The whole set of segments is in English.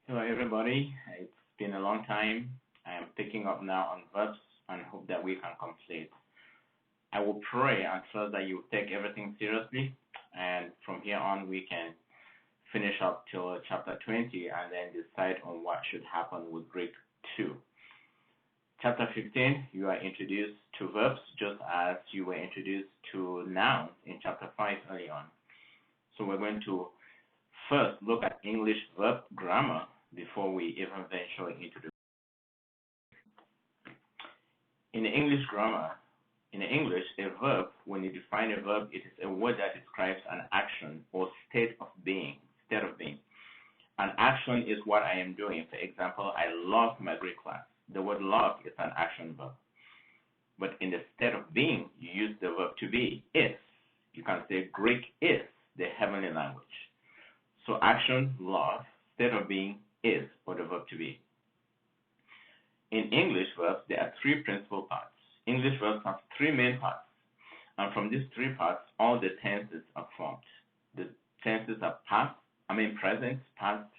Hello, everybody. It's been a long time. I am picking up now on verbs and hope that we can complete. I will pray and trust that you take everything seriously, and from here on, we can finish up till chapter 20 and then decide on what should happen with Greek 2. Chapter 15, you are introduced to verbs just as you were introduced to nouns in chapter 5 early on. So we're going to first look at English verb grammar before we even venture into the. In English grammar, in English, a verb, when you define a verb, it is a word that describes an action or state of being. An action is what I am doing. For example, I love my Greek class. The word love is an action verb. But in the state of being, you use the verb to be, is. You can say Greek is the heavenly language. So action, love, state of being, is, or the verb to be. In English verbs, there are three principal parts. English verbs have three main parts. And from these three parts, all the tenses are formed. The tenses are present, past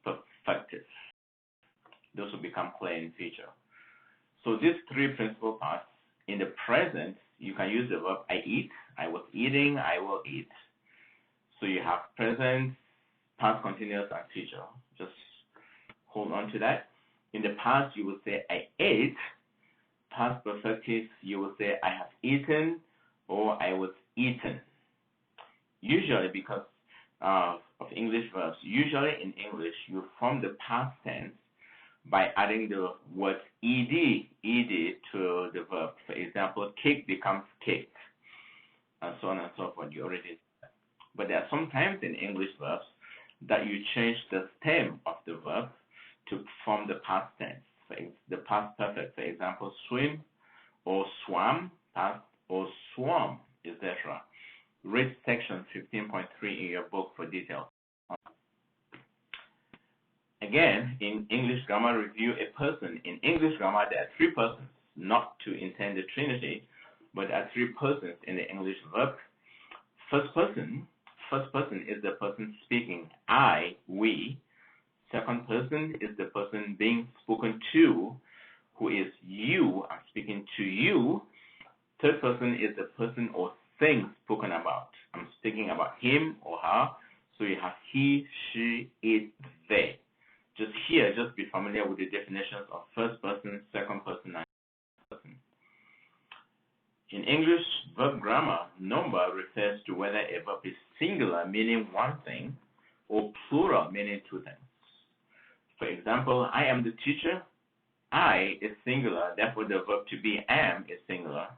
perfective. Those will become clear in future. So these three principal parts, in the present, you can use the verb I eat, I was eating, I will eat. So you have present, past continuous, and future. Just hold on to that. In the past, you will say I ate. Past perfective, you will say I have eaten or I was eaten. Usually, because of English verbs, usually in English, you form the past tense by adding the word ed to the verb. For example, cake becomes cake, and so on and so forth. You already. But there are some times in English verbs that you change the stem of the verb to form the past tense, the past perfect. For example, swim or swam, past, or swam, etc. Read section 15.3 in your book for details. Again, in English grammar review, a person. In English grammar, there are three persons, not to intend the Trinity, but there are three persons in the English verb. First person is the person speaking, I, we. Second person is the person being spoken to, who is you, I'm speaking to you. Third person is the person or thing spoken about. I'm speaking about him or her. So you have he, she, it, they. Just be familiar with the definitions of first person, second person, and third person. In English verb grammar, number refers to whether a verb is singular, meaning one thing, or plural, meaning two things. For example, I am the teacher. I is singular, therefore the verb to be am is singular.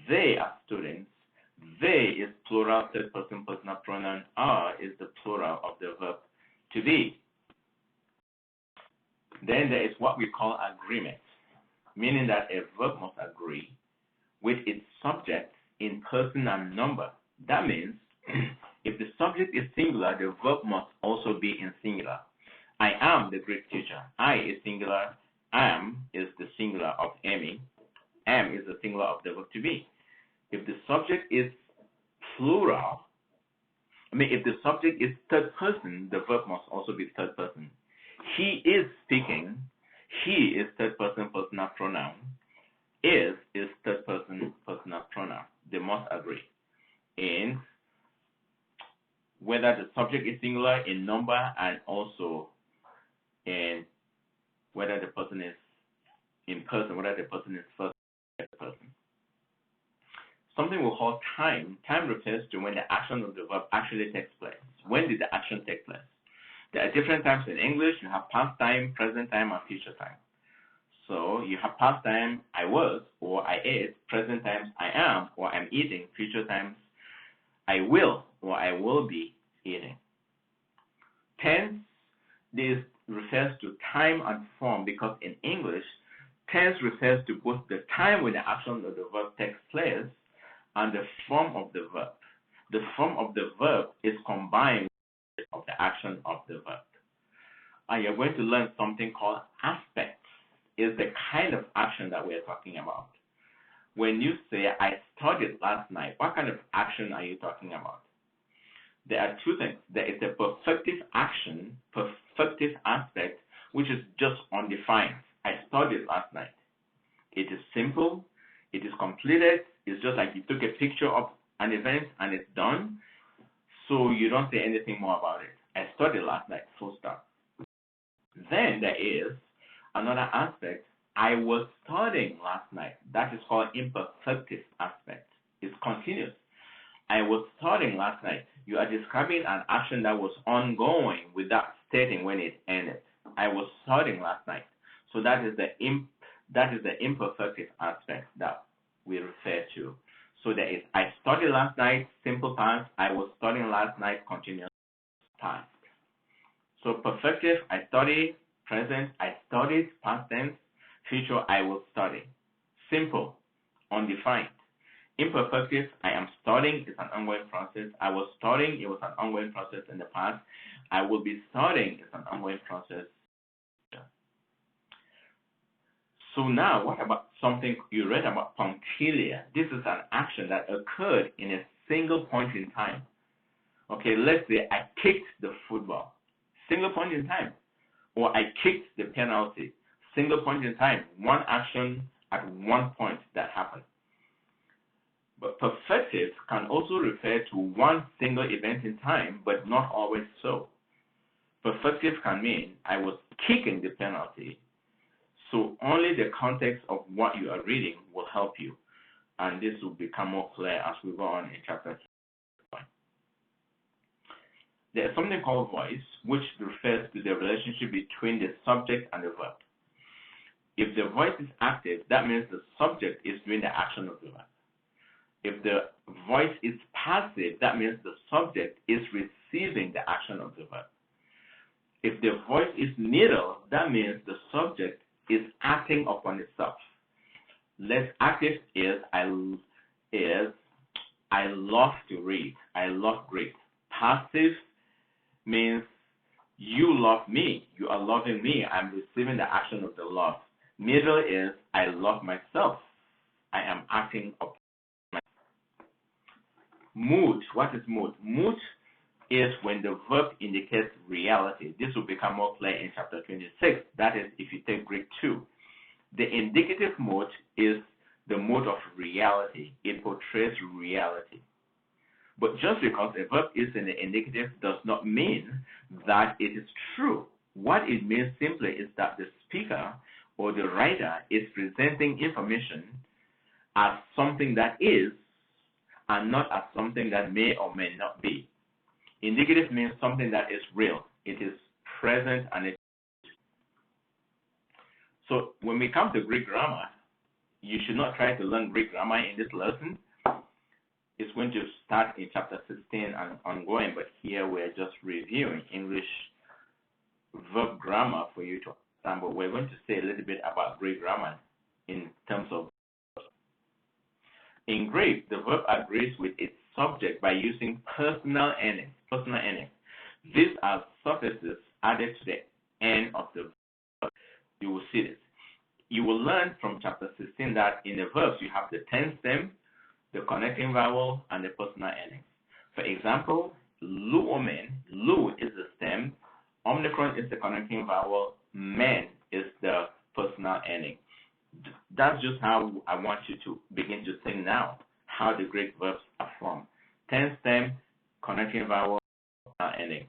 They are students. They is plural, third person personal pronoun. Are is the plural of the verb to be. Then there is what we call agreement, meaning that a verb must agree with its subject in person and number. That means if the subject is singular, the verb must also be in singular. I am the Greek teacher. I is singular. Am is the singular of Amy. Am is the singular of the verb to be. If the subject is plural, if the subject is third person, the verb must also be third person. He is speaking. He is third person personal pronoun. Is third person personal pronoun. They must agree in whether the subject is singular in number and also in whether the person is in person, whether the person is first person. Something we call time. Time refers to when the action of the verb actually takes place. When did the action take place? There are different times in English. You have past time, present time, and future time. So you have past time, I was, or I ate. Present times, I am, or I'm eating. Future times, I will, or I will be eating. Tense, this refers to time and form because in English, tense refers to both the time when the action of the verb takes place and the form of the verb. The form of the verb is combined with the action of the verb. And you're going to learn something called aspects. Is the kind of action that we're talking about. When you say, I studied last night, what kind of action are you talking about? There are two things. There is a perfective action. imperfective aspect, which is just undefined. I studied last night. It is simple. It is completed. It's just like you took a picture of an event and it's done. So you don't say anything more about it. I studied last night, full stop. Then there is another aspect. I was studying last night. That is called imperfective aspect. It's continuous. I was studying last night. You are describing an action that was ongoing without stating when it ended. I was studying last night. So that is the imperfective aspect that we refer to. So there is I studied last night, simple past. I was studying last night, continuous past. So perfective, I studied. Present, I studied. Past tense. Future, I will study. Simple, undefined. Imperfective, I am studying. It's an ongoing process. I was studying. It was an ongoing process in the past. I will be studying. It's an ongoing process. So now, what about something you read about punctilia? This is an action that occurred in a single point in time. Okay, let's say I kicked the football. Single point in time. Or I kicked the penalty. Single point in time. One action at one point that happened. But perfective can also refer to one single event in time, but not always so. Perfective can mean I was kicking the penalty. So only the context of what you are reading will help you. And this will become more clear as we go on in chapter 2. There is something called voice, which refers to the relationship between the subject and the verb. If the voice is active, that means the subject is doing the action of the verb. If the voice is passive, that means the subject is receiving the action of the verb. If the voice is neuter, that means the subject is acting upon itself. Less active is I love to read. I love Greek. Passive means you love me. You are loving me. I'm receiving the action of the love. Middle is I love myself. I am acting upon myself. Mood. What is mood? Mood is when the verb indicates reality. This will become more clear in chapter 26. That is, if you take Greek 2. The indicative mode is the mode of reality. It portrays reality. But just because a verb is in the indicative does not mean that it is true. What it means simply is that the speaker or the writer is presenting information as something that is and not as something that may or may not be. Indicative means something that is real. It is present and it. So when we come to Greek grammar, you should not try to learn Greek grammar in this lesson. It's going to start in chapter 16 and ongoing, but here we're just reviewing English verb grammar for you to understand. But we're going to say a little bit about Greek grammar in terms of. In Greek, the verb agrees with its subject by using personal endings. Personal endings. These are suffixes added to the end of the verb. You will see this. You will learn from chapter 16 that in the verbs you have the tense stem, the connecting vowel, and the personal endings. For example, luomen, lu is the stem, omicron is the connecting vowel, men is the personal ending. That's just how I want you to begin to think now, how the Greek verbs are formed. Tense stem, connecting vowel, personal ending.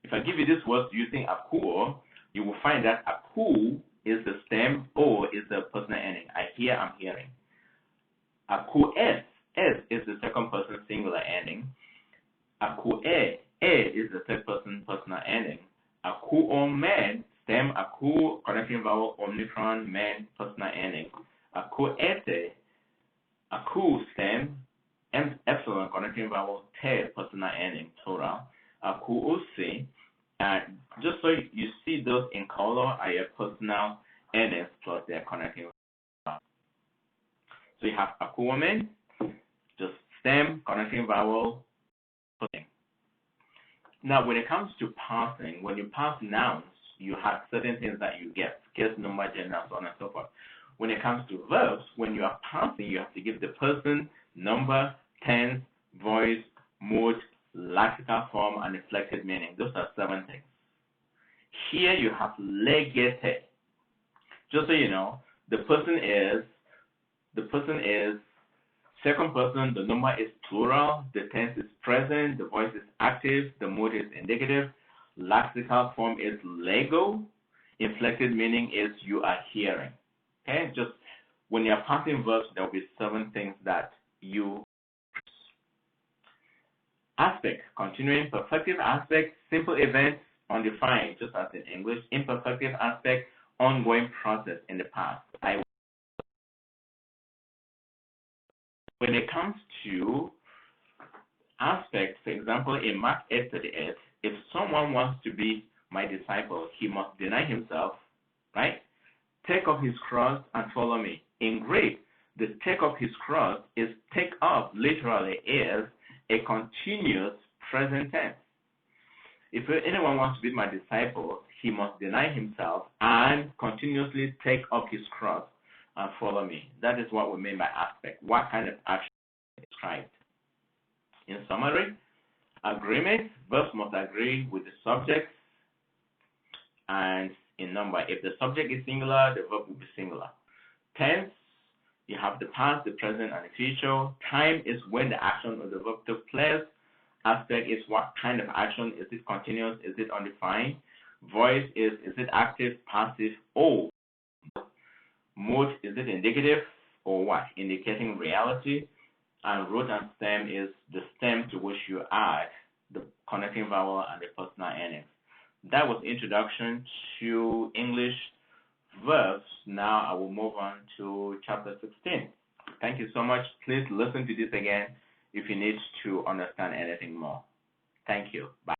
If I give you this word using akuo, you will find that aku is the stem, o is the personal ending. I hear, I'm hearing. Aku s is the second person singular ending. Aku e is the third person personal ending. Aku o men, stem, aku, connecting vowel, omicron, men, personal ending. Aku ete, aku, stem, epsilon, connecting vowel, te, personal ending, plural. Aku usi, just so you see those in color are your personal endings plus their connecting vowel. So you have aku woman, just stem, connecting vowel, personal. Now, when it comes to parsing, when you parse nouns, you have certain things that you get, case, number, gender, so on and so forth. When it comes to verbs, when you are parsing, you have to give the person, number, tense, voice, mood, lexical form, and inflected meaning. Those are 7 things. Here you have legete. Just so you know, the person is second person, the number is plural, the tense is present, the voice is active, the mood is indicative, lexical form is lego, inflected meaning is you are hearing. Okay, just when you're passing verbs, there will be 7 things that you aspect, continuing, perfective aspect, simple events, undefined, just as in English, imperfective aspect, ongoing process in the past. When it comes to aspects, for example, in Mark 8:38, if someone wants to be my disciple, he must deny himself, right? Take up his cross and follow me. In Greek, the take up his cross is take up, literally is a continuous present tense. If anyone wants to be my disciple, he must deny himself and continuously take up his cross and follow me. That is what we mean by aspect. What kind of action is described? In summary, agreement, verbs must agree with the subject and in number. If the subject is singular, the verb will be singular. Tense, you have the past, the present, and the future. Time is when the action of the verb took place. Aspect is what kind of action. Is it continuous? Is it undefined? Voice is it active, passive, or mood, is it indicative or what? Indicating reality. And root and stem is the stem to which you add the connecting vowel and the personal endings. That was introduction to English verbs. Now I will move on to chapter 16. Thank you so much. Please listen to this again if you need to understand anything more. Thank you. Bye.